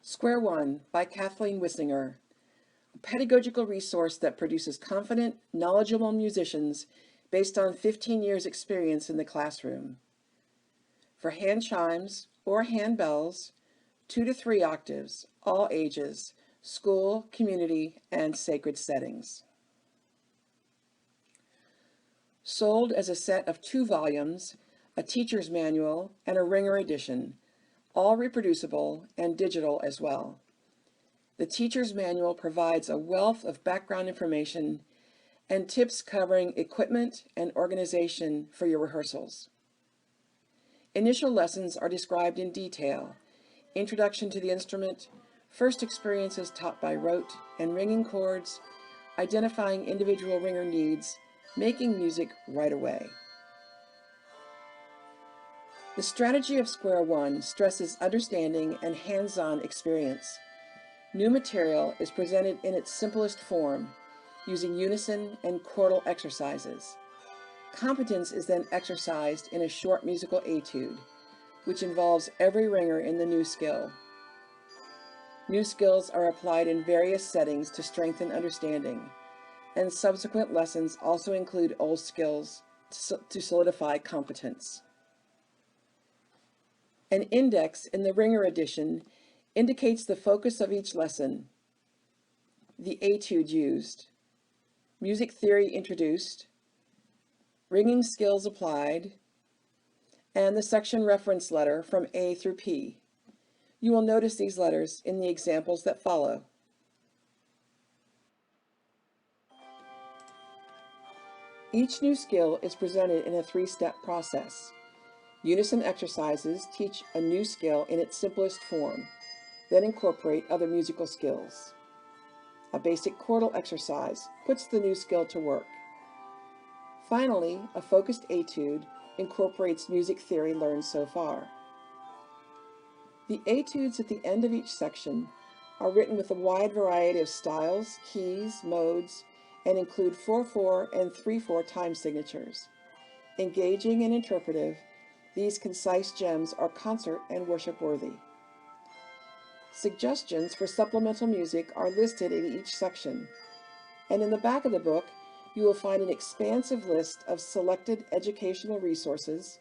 Square One by Kathleen Wissinger, a pedagogical resource that produces confident, knowledgeable musicians based on 15 years' experience in the classroom. For hand chimes or handbells, 2 to 3 octaves, all ages, school, community, and sacred settings. Sold as a set of 2 volumes, a teacher's manual, and a ringer edition, all reproducible and digital as well. The teacher's manual provides a wealth of background information and tips covering equipment and organization for your rehearsals. Initial lessons are described in detail: introduction to the instrument, first experiences taught by rote and ringing chords, identifying individual ringer needs, making music right away. The strategy of Square One stresses understanding and hands-on experience. New material is presented in its simplest form, using unison and chordal exercises. Competence is then exercised in a short musical etude, which involves every ringer in the new skill. New skills are applied in various settings to strengthen understanding, and subsequent lessons also include old skills to solidify competence. An index in the ringer edition indicates the focus of each lesson, the etude used, music theory introduced, ringing skills applied, and the section reference letter from A through P. You will notice these letters in the examples that follow. Each new skill is presented in a 3-step process. Unison exercises teach a new skill in its simplest form, then incorporate other musical skills. A basic chordal exercise puts the new skill to work. Finally, a focused etude incorporates music theory learned so far. The etudes at the end of each section are written with a wide variety of styles, keys, modes, and include 4/4 and 3/4 time signatures. Engaging and interpretive, these concise gems are concert and worship worthy. Suggestions for supplemental music are listed in each section, and in the back of the book you will find an expansive list of selected educational resources,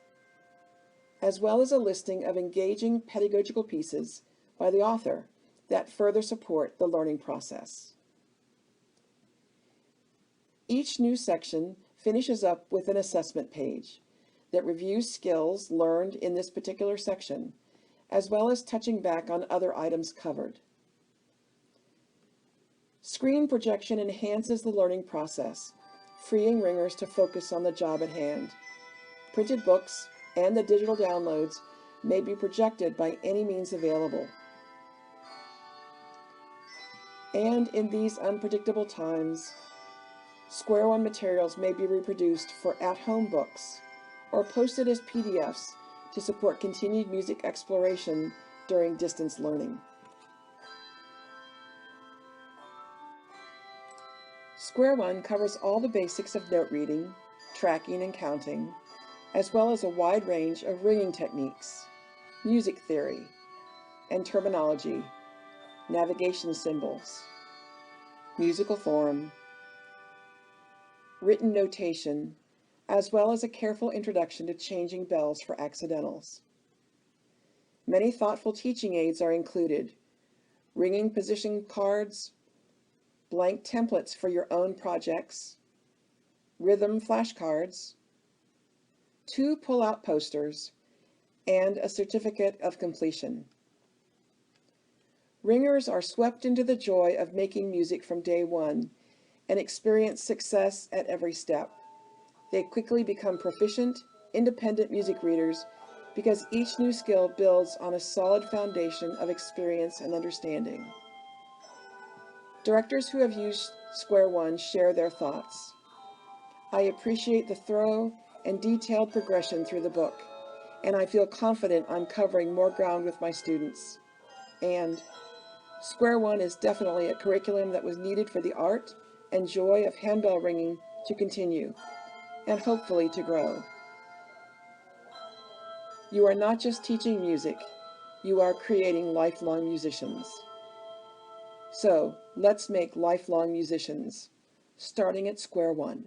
as well as a listing of engaging pedagogical pieces by the author that further support the learning process. Each new section finishes up with an assessment page that reviews skills learned in this particular section, as well as touching back on other items covered. Screen projection enhances the learning process, freeing ringers to focus on the job at hand. Printed books and the digital downloads may be projected by any means available. And in these unpredictable times, Square One materials may be reproduced for at-home books or posted as PDFs to support continued music exploration during distance learning. Square One covers all the basics of note reading, tracking, and counting, as well as a wide range of ringing techniques, music theory, and terminology, navigation symbols, musical form, written notation, as well as a careful introduction to changing bells for accidentals. Many thoughtful teaching aids are included: ringing position cards, blank templates for your own projects, rhythm flashcards, 2 pull-out posters, and a certificate of completion. Ringers are swept into the joy of making music from day one and experience success at every step. They quickly become proficient, independent music readers because each new skill builds on a solid foundation of experience and understanding. Directors who have used Square One share their thoughts. I appreciate the thorough and detailed progression through the book, and I feel confident I'm covering more ground with my students. And Square One is definitely a curriculum that was needed for the art and joy of handbell ringing to continue, and hopefully to grow. You are not just teaching music, You are creating lifelong musicians. So let's make lifelong musicians, starting at square one.